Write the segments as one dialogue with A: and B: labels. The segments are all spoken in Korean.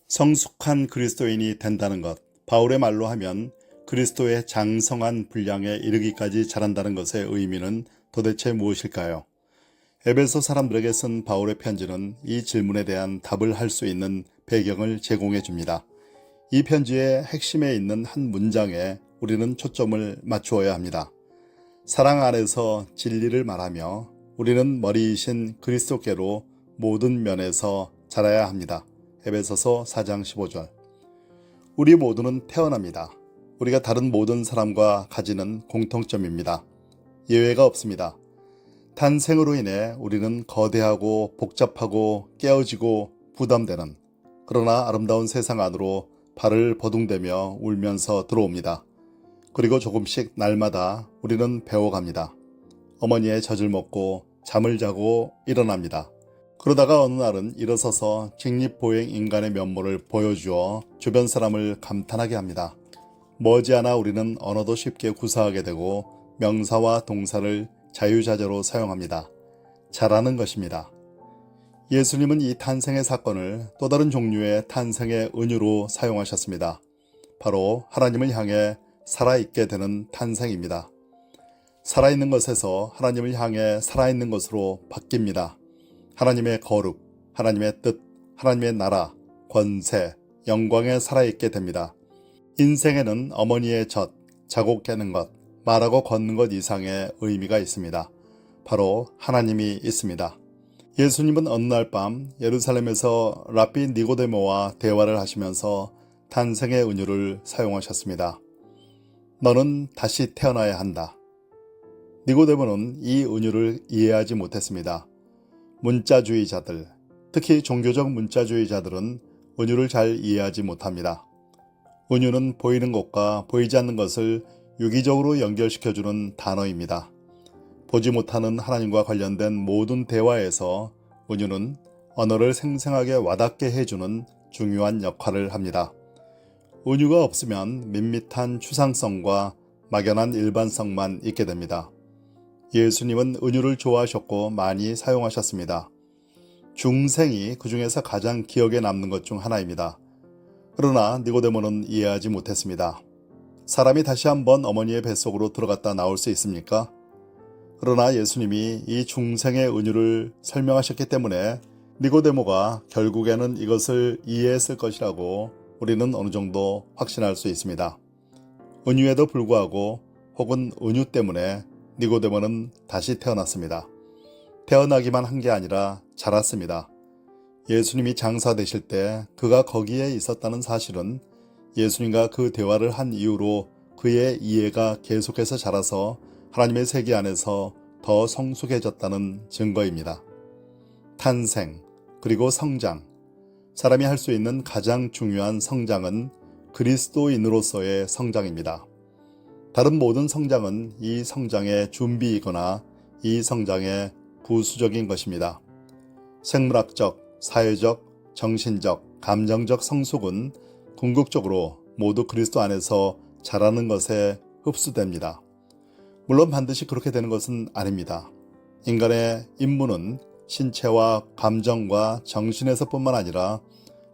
A: 성숙한 그리스도인이 된다는 것, 바울의 말로 하면 그리스도의 장성한 분량에 이르기까지 자란다는 것의 의미는 도대체 무엇일까요? 에베소 사람들에게 쓴 바울의 편지는 이 질문에 대한 답을 할 수 있는 배경을 제공해 줍니다. 이 편지의 핵심에 있는 한 문장에 우리는 초점을 맞추어야 합니다. 사랑 안에서 진리를 말하며 우리는 머리이신 그리스도께로 모든 면에서 자라야 합니다. 에베소서 4장 15절. 우리 모두는 태어납니다. 우리가 다른 모든 사람과 가지는 공통점입니다. 예외가 없습니다. 탄생으로 인해 우리는 거대하고 복잡하고 깨어지고 부담되는, 그러나 아름다운 세상 안으로 발을 버둥대며 울면서 들어옵니다. 그리고 조금씩 날마다 우리는 배워갑니다. 어머니의 젖을 먹고 잠을 자고 일어납니다. 그러다가 어느 날은 일어서서 직립보행 인간의 면모를 보여주어 주변 사람을 감탄하게 합니다. 머지않아 우리는 언어도 쉽게 구사하게 되고 명사와 동사를 자유자재로 사용합니다. 잘하는 것입니다. 예수님은 이 탄생의 사건을 또 다른 종류의 탄생의 은유로 사용하셨습니다. 바로 하나님을 향해 살아있게 되는 탄생입니다. 살아있는 것에서 하나님을 향해 살아있는 것으로 바뀝니다. 하나님의 거룩, 하나님의 뜻, 하나님의 나라, 권세, 영광에 살아있게 됩니다. 인생에는 어머니의 젖, 자고 깨는 것, 말하고 걷는 것 이상의 의미가 있습니다. 바로 하나님이 있습니다. 예수님은 어느 날 밤 예루살렘에서 랍비 니고데모와 대화를 하시면서 탄생의 은유를 사용하셨습니다. 너는 다시 태어나야 한다. 니고데모는 이 은유를 이해하지 못했습니다. 문자주의자들, 특히 종교적 문자주의자들은 은유를 잘 이해하지 못합니다. 은유는 보이는 것과 보이지 않는 것을 유기적으로 연결시켜주는 단어입니다. 보지 못하는 하나님과 관련된 모든 대화에서 은유는 언어를 생생하게 와닿게 해주는 중요한 역할을 합니다. 은유가 없으면 밋밋한 추상성과 막연한 일반성만 있게 됩니다. 예수님은 은유를 좋아하셨고 많이 사용하셨습니다. 중생이 그 중에서 가장 기억에 남는 것 중 하나입니다. 그러나 니고데모는 이해하지 못했습니다. 사람이 다시 한번 어머니의 뱃속으로 들어갔다 나올 수 있습니까? 그러나 예수님이 이 중생의 은유를 설명하셨기 때문에 니고데모가 결국에는 이것을 이해했을 것이라고 우리는 어느 정도 확신할 수 있습니다. 은유에도 불구하고 혹은 은유 때문에 니고데모는 다시 태어났습니다. 태어나기만 한 게 아니라 자랐습니다. 예수님이 장사 되실 때 그가 거기에 있었다는 사실은 예수님과 그 대화를 한 이후로 그의 이해가 계속해서 자라서 하나님의 세계 안에서 더 성숙해졌다는 증거입니다. 탄생, 그리고 성장. 사람이 할 수 있는 가장 중요한 성장은 그리스도인으로서의 성장입니다. 다른 모든 성장은 이 성장의 준비이거나 이 성장의 부수적인 것입니다. 생물학적, 사회적, 정신적, 감정적 성숙은 궁극적으로 모두 그리스도 안에서 자라는 것에 흡수됩니다. 물론 반드시 그렇게 되는 것은 아닙니다. 인간의 임무는 신체와 감정과 정신에서뿐만 아니라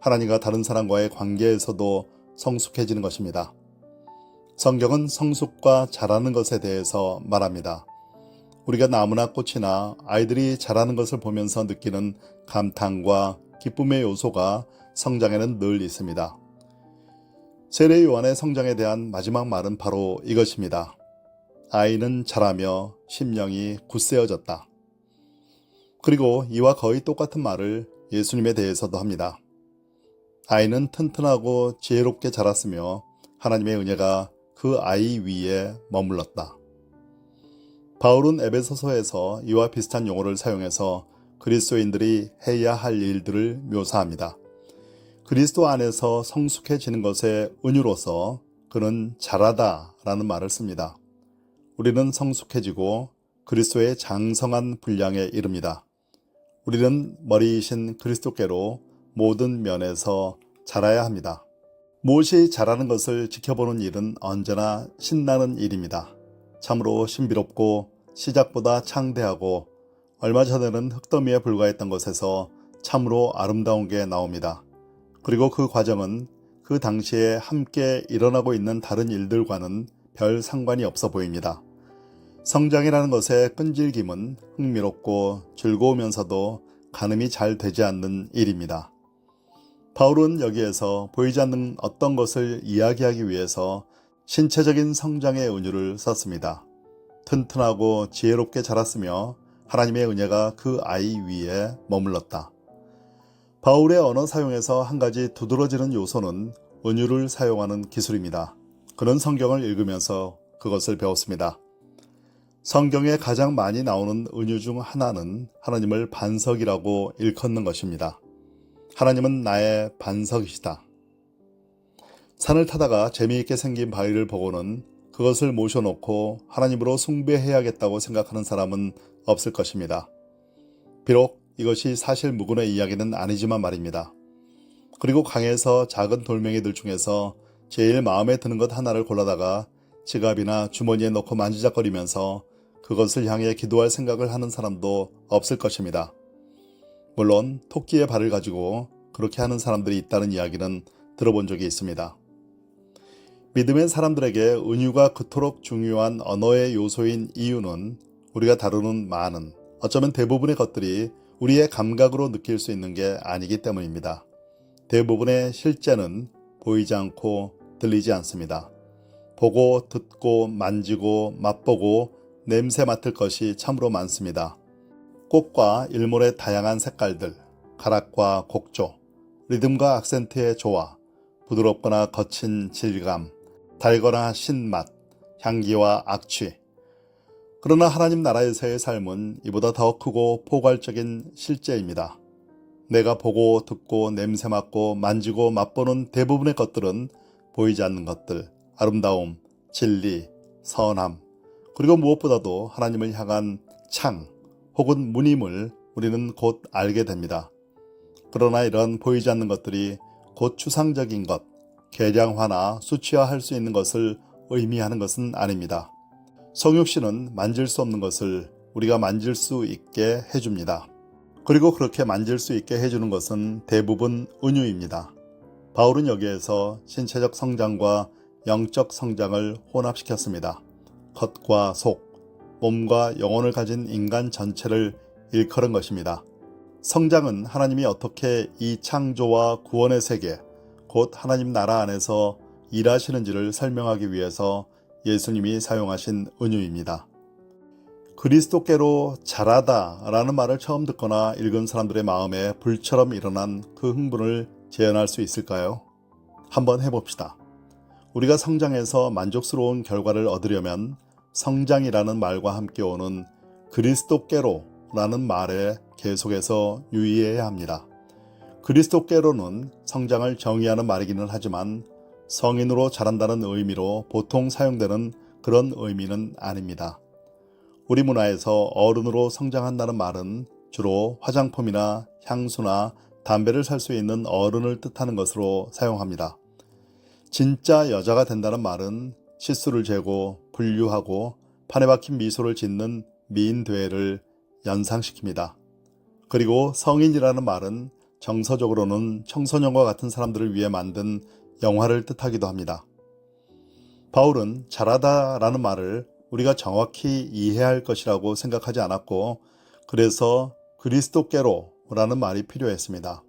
A: 하나님과 다른 사람과의 관계에서도 성숙해지는 것입니다. 성경은 성숙과 자라는 것에 대해서 말합니다. 우리가 나무나 꽃이나 아이들이 자라는 것을 보면서 느끼는 감탄과 기쁨의 요소가 성장에는 늘 있습니다. 세례 요한의 성장에 대한 마지막 말은 바로 이것입니다. 아이는 자라며 심령이 굳세어졌다. 그리고 이와 거의 똑같은 말을 예수님에 대해서도 합니다. 아이는 튼튼하고 지혜롭게 자랐으며 하나님의 은혜가 그 아이 위에 머물렀다. 바울은 에베소서에서 이와 비슷한 용어를 사용해서 그리스도인들이 해야 할 일들을 묘사합니다. 그리스도 안에서 성숙해지는 것의 은유로서 그는 자라다라는 말을 씁니다. 우리는 성숙해지고 그리스도의 장성한 분량에 이릅니다. 우리는 머리이신 그리스도께로 모든 면에서 자라야 합니다. 무엇이 자라는 것을 지켜보는 일은 언제나 신나는 일입니다. 참으로 신비롭고 시작보다 창대하고 얼마 전에는 흙더미에 불과했던 것에서 참으로 아름다운 게 나옵니다. 그리고 그 과정은 그 당시에 함께 일어나고 있는 다른 일들과는 별 상관이 없어 보입니다. 성장이라는 것의 끈질김은 흥미롭고 즐거우면서도 가늠이 잘 되지 않는 일입니다. 바울은 여기에서 보이지 않는 어떤 것을 이야기하기 위해서 신체적인 성장의 은유를 썼습니다. 튼튼하고 지혜롭게 자랐으며 하나님의 은혜가 그 아이 위에 머물렀다. 바울의 언어 사용에서 한 가지 두드러지는 요소는 은유를 사용하는 기술입니다. 그는 성경을 읽으면서 그것을 배웠습니다. 성경에 가장 많이 나오는 은유 중 하나는 하나님을 반석이라고 일컫는 것입니다. 하나님은 나의 반석이시다. 산을 타다가 재미있게 생긴 바위를 보고는 그것을 모셔놓고 하나님으로 숭배해야겠다고 생각하는 사람은 없을 것입니다. 비록 이것이 사실 무근의 이야기는 아니지만 말입니다. 그리고 강에서 작은 돌멩이들 중에서 제일 마음에 드는 것 하나를 골라다가 지갑이나 주머니에 넣고 만지작거리면서 그것을 향해 기도할 생각을 하는 사람도 없을 것입니다. 물론 토끼의 발을 가지고 그렇게 하는 사람들이 있다는 이야기는 들어본 적이 있습니다. 믿음의 사람들에게 은유가 그토록 중요한 언어의 요소인 이유는 우리가 다루는 많은, 어쩌면 대부분의 것들이 우리의 감각으로 느낄 수 있는 게 아니기 때문입니다. 대부분의 실제는 보이지 않고 들리지 않습니다. 보고 듣고 만지고 맛보고 냄새 맡을 것이 참으로 많습니다. 꽃과 일몰의 다양한 색깔들, 가락과 곡조, 리듬과 악센트의 조화, 부드럽거나 거친 질감, 달거나 신맛, 향기와 악취. 그러나 하나님 나라에서의 삶은 이보다 더 크고 포괄적인 실제입니다. 내가 보고 듣고 냄새 맡고 만지고 맛보는 대부분의 것들은 보이지 않는 것들, 아름다움, 진리, 선함, 그리고 무엇보다도 하나님을 향한 창 혹은 문임을 우리는 곧 알게 됩니다. 그러나 이런 보이지 않는 것들이 곧 추상적인 것, 계량화나 수치화할 수 있는 것을 의미하는 것은 아닙니다. 성육신은 만질 수 없는 것을 우리가 만질 수 있게 해줍니다. 그리고 그렇게 만질 수 있게 해주는 것은 대부분 은유입니다. 바울은 여기에서 신체적 성장과 영적 성장을 혼합시켰습니다. 겉과 속, 몸과 영혼을 가진 인간 전체를 일컬은 것입니다. 성장은 하나님이 어떻게 이 창조와 구원의 세계, 곧 하나님 나라 안에서 일하시는지를 설명하기 위해서 예수님이 사용하신 은유입니다. 그리스도께로 자라다 라는 말을 처음 듣거나 읽은 사람들의 마음에 불처럼 일어난 그 흥분을 재현할 수 있을까요? 한번 해봅시다. 우리가 성장해서 만족스러운 결과를 얻으려면 성장이라는 말과 함께 오는 그리스도께로 라는 말에 계속해서 유의해야 합니다. 그리스도께로는 성장을 정의하는 말이기는 하지만 성인으로 자란다는 의미로 보통 사용되는 그런 의미는 아닙니다. 우리 문화에서 어른으로 성장한다는 말은 주로 화장품이나 향수나 담배를 살 수 있는 어른을 뜻하는 것으로 사용합니다. 진짜 여자가 된다는 말은 치수를 재고 분류하고 판에 박힌 미소를 짓는 미인되를 연상시킵니다. 그리고 성인이라는 말은 정서적으로는 청소년과 같은 사람들을 위해 만든 영화를 뜻하기도 합니다. 바울은 자라다라는 말을 우리가 정확히 이해해야 할 것이라고 생각하지 않았고 그래서 그리스도께로라는 말이 필요했습니다.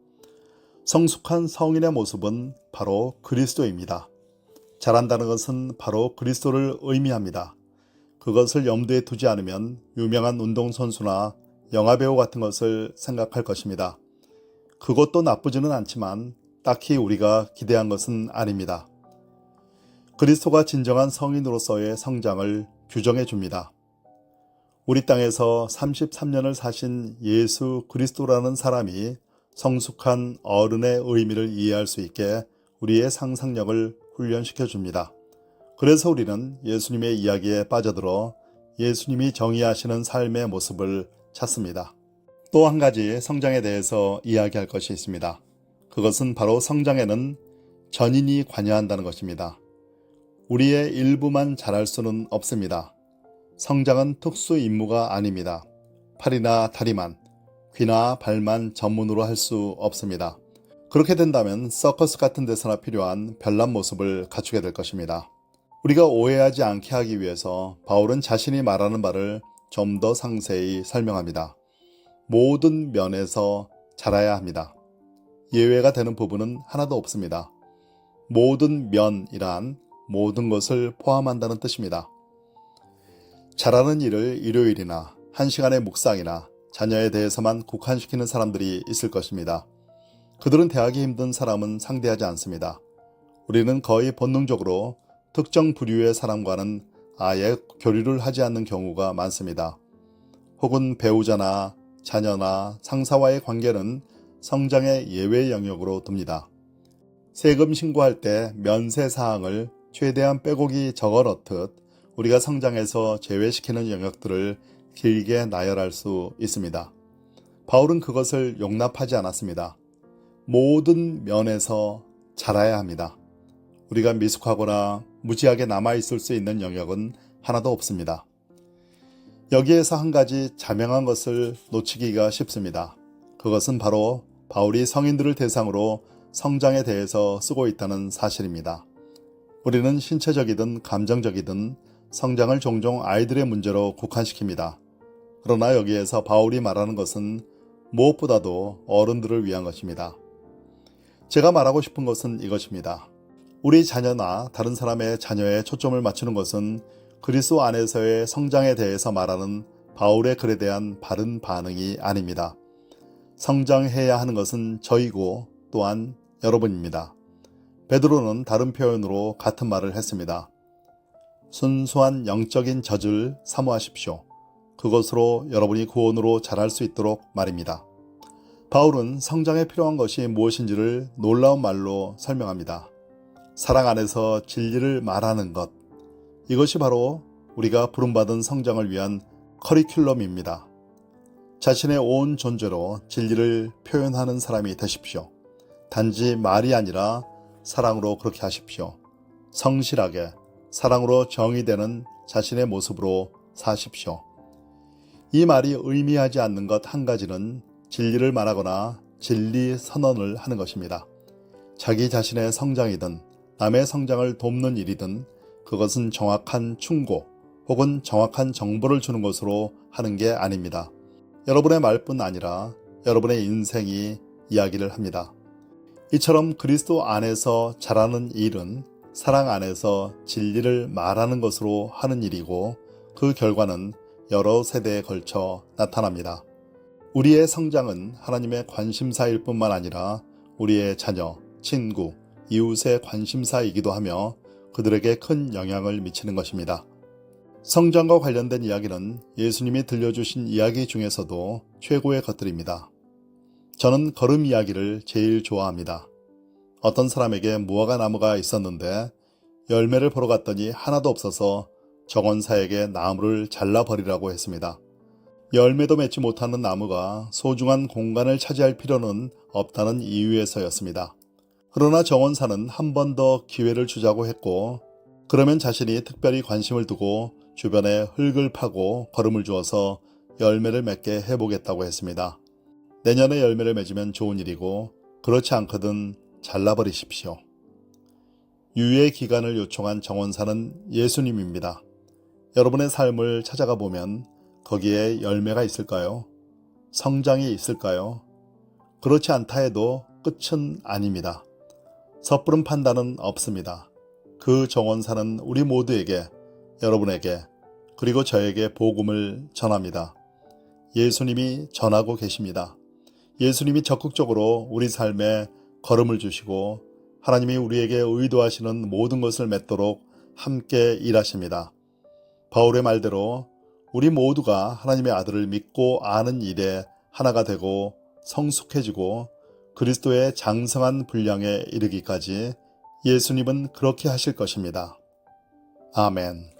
A: 성숙한 성인의 모습은 바로 그리스도입니다. 자란다는 것은 바로 그리스도를 의미합니다. 그것을 염두에 두지 않으면 유명한 운동선수나 영화배우 같은 것을 생각할 것입니다. 그것도 나쁘지는 않지만 딱히 우리가 기대한 것은 아닙니다. 그리스도가 진정한 성인으로서의 성장을 규정해 줍니다. 우리 땅에서 33년을 사신 예수 그리스도라는 사람이 성숙한 어른의 의미를 이해할 수 있게 우리의 상상력을 훈련시켜 줍니다. 그래서 우리는 예수님의 이야기에 빠져들어 예수님이 정의하시는 삶의 모습을 찾습니다. 또 한 가지 성장에 대해서 이야기할 것이 있습니다. 그것은 바로 성장에는 전인이 관여한다는 것입니다. 우리의 일부만 잘할 수는 없습니다. 성장은 특수 임무가 아닙니다. 팔이나 다리만, 귀나 발만 전문으로 할 수 없습니다. 그렇게 된다면 서커스 같은 데서나 필요한 별난 모습을 갖추게 될 것입니다. 우리가 오해하지 않게 하기 위해서 바울은 자신이 말하는 바를 좀 더 상세히 설명합니다. 모든 면에서 자라야 합니다. 예외가 되는 부분은 하나도 없습니다. 모든 면이란 모든 것을 포함한다는 뜻입니다. 잘하는 일을 일요일이나 1시간의 묵상이나 자녀에 대해서만 국한시키는 사람들이 있을 것입니다. 그들은 대하기 힘든 사람은 상대하지 않습니다. 우리는 거의 본능적으로 특정 부류의 사람과는 아예 교류를 하지 않는 경우가 많습니다. 혹은 배우자나 자녀나 상사와의 관계는 성장의 예외 영역으로 둡니다. 세금 신고할 때 면세 사항을 최대한 빼곡히 적어 넣듯 우리가 성장에서 제외시키는 영역들을 길게 나열할 수 있습니다. 바울은 그것을 용납하지 않았습니다. 모든 면에서 자라야 합니다. 우리가 미숙하거나 무지하게 남아있을 수 있는 영역은 하나도 없습니다. 여기에서 한 가지 자명한 것을 놓치기가 쉽습니다. 그것은 바로 바울이 성인들을 대상으로 성장에 대해서 쓰고 있다는 사실입니다. 우리는 신체적이든 감정적이든 성장을 종종 아이들의 문제로 국한시킵니다. 그러나 여기에서 바울이 말하는 것은 무엇보다도 어른들을 위한 것입니다. 제가 말하고 싶은 것은 이것입니다. 우리 자녀나 다른 사람의 자녀에 초점을 맞추는 것은 그리스도 안에서의 성장에 대해서 말하는 바울의 글에 대한 바른 반응이 아닙니다. 성장해야 하는 것은 저이고 또한 여러분입니다. 베드로는 다른 표현으로 같은 말을 했습니다. 순수한 영적인 젖을 사모하십시오. 그것으로 여러분이 구원으로 자랄 수 있도록 말입니다. 바울은 성장에 필요한 것이 무엇인지를 놀라운 말로 설명합니다. 사랑 안에서 진리를 말하는 것. 이것이 바로 우리가 부름받은 성장을 위한 커리큘럼입니다. 자신의 온 존재로 진리를 표현하는 사람이 되십시오. 단지 말이 아니라 사랑으로 그렇게 하십시오. 성실하게 사랑으로 정의되는 자신의 모습으로 사십시오. 이 말이 의미하지 않는 것 한 가지는 진리를 말하거나 진리 선언을 하는 것입니다. 자기 자신의 성장이든 남의 성장을 돕는 일이든 그것은 정확한 충고 혹은 정확한 정보를 주는 것으로 하는 게 아닙니다. 여러분의 말뿐 아니라 여러분의 인생이 이야기를 합니다. 이처럼 그리스도 안에서 자라는 일은 사랑 안에서 진리를 말하는 것으로 하는 일이고 그 결과는 여러 세대에 걸쳐 나타납니다. 우리의 성장은 하나님의 관심사일 뿐만 아니라 우리의 자녀, 친구, 이웃의 관심사이기도 하며 그들에게 큰 영향을 미치는 것입니다. 성장과 관련된 이야기는 예수님이 들려주신 이야기 중에서도 최고의 것들입니다. 저는 걸음 이야기를 제일 좋아합니다. 어떤 사람에게 무화과 나무가 있었는데 열매를 보러 갔더니 하나도 없어서 정원사에게 나무를 잘라버리라고 했습니다. 열매도 맺지 못하는 나무가 소중한 공간을 차지할 필요는 없다는 이유에서였습니다. 그러나 정원사는 한 번 더 기회를 주자고 했고 그러면 자신이 특별히 관심을 두고 주변에 흙을 파고 거름을 주어서 열매를 맺게 해보겠다고 했습니다. 내년에 열매를 맺으면 좋은 일이고 그렇지 않거든 잘라버리십시오. 유예 기간을 요청한 정원사는 예수님입니다. 여러분의 삶을 찾아가 보면 거기에 열매가 있을까요? 성장이 있을까요? 그렇지 않다 해도 끝은 아닙니다. 섣부른 판단은 없습니다. 그 정원사는 우리 모두에게, 여러분에게, 그리고 저에게 복음을 전합니다. 예수님이 전하고 계십니다. 예수님이 적극적으로 우리 삶에 걸음을 주시고 하나님이 우리에게 의도하시는 모든 것을 맺도록 함께 일하십니다. 바울의 말대로 우리 모두가 하나님의 아들을 믿고 아는 일에 하나가 되고 성숙해지고 그리스도의 장성한 분량에 이르기까지 예수님은 그렇게 하실 것입니다. 아멘.